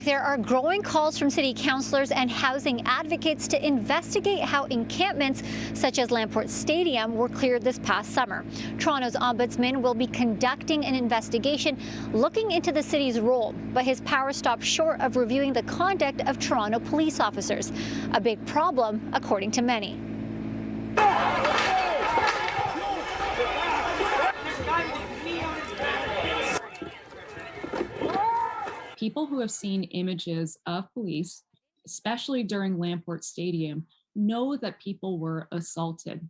There are growing calls from city councillors and housing advocates to investigate how encampments such as Lamport Stadium were cleared this past summer. Toronto's ombudsman will be conducting an investigation looking into the city's role, but his powers stop short of reviewing the conduct of Toronto police officers, a big problem according to many. People who have seen images of police, especially during Lamport Stadium, know that people were assaulted.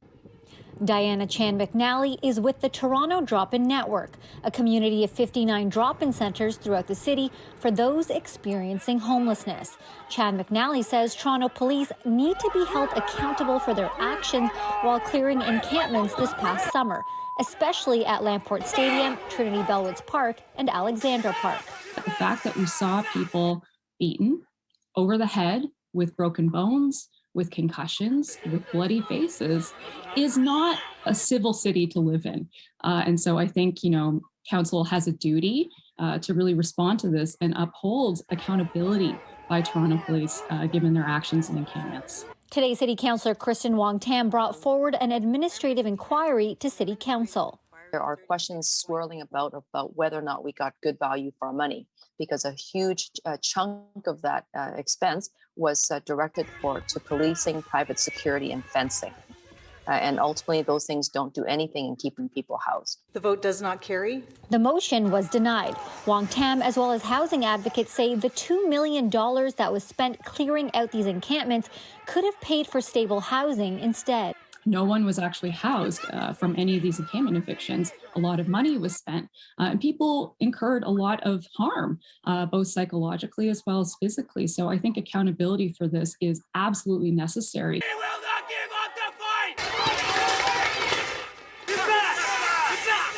Diana Chan McNally is with the Toronto Drop-In Network, a community of 59 drop-in centres throughout the city for those experiencing homelessness. Chan McNally says Toronto police need to be held accountable for their actions while clearing encampments this past summer, especially at Lamport Stadium, Trinity Bellwoods Park, and Alexandra Park. The fact that we saw people beaten over the head with broken bones, with concussions, with bloody faces, is not a civil city to live in. And so I think, council has a duty to really respond to this and uphold accountability by Toronto police, given their actions in encampments. Today, City Councillor Kristen Wong-Tam brought forward an administrative inquiry to City Council. There are questions swirling about whether or not we got good value for our money, because a huge chunk of that expense was directed to policing, private security, and fencing. And ultimately, those things don't do anything in keeping people housed. The vote does not carry. The motion was denied. Wong-Tam, as well as housing advocates, say the $2 million that was spent clearing out these encampments could have paid for stable housing instead. No one was actually housed from any of these encampment evictions. A lot of money was spent, and people incurred a lot of harm, both psychologically as well as physically. So I think accountability for this is absolutely necessary. We will not give up the fight!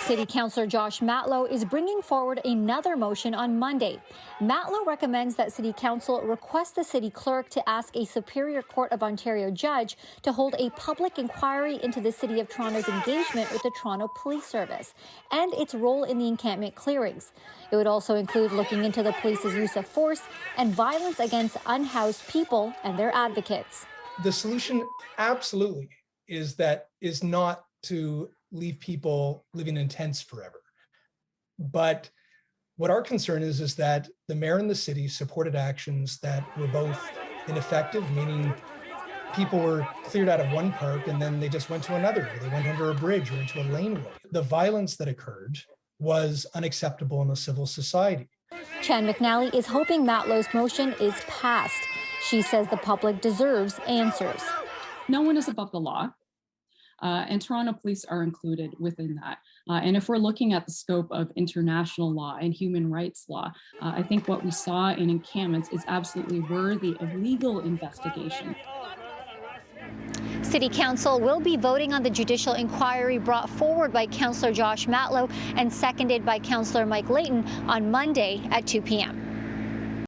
City Councillor Josh Matlow is bringing forward another motion on Monday. Matlow recommends that City Council request the City Clerk to ask a Superior Court of Ontario judge to hold a public inquiry into the City of Toronto's engagement with the Toronto Police Service and its role in the encampment clearings. It would also include looking into the police's use of force and violence against unhoused people and their advocates. The solution absolutely is not to leave people living in tents forever. But what our concern is that the mayor and the city supported actions that were both ineffective, meaning people were cleared out of one park and then they just went to another, or they went under a bridge or into a laneway. The violence that occurred was unacceptable in a civil society. Chan McNally is hoping Matlow's motion is passed. She says the public deserves answers. No one is above the law. And Toronto police are included within that. And if we're looking at the scope of international law and human rights law, I think what we saw in encampments is absolutely worthy of legal investigation. City Council will be voting on the judicial inquiry brought forward by Councillor Josh Matlow and seconded by Councillor Mike Layton on Monday at 2 p.m.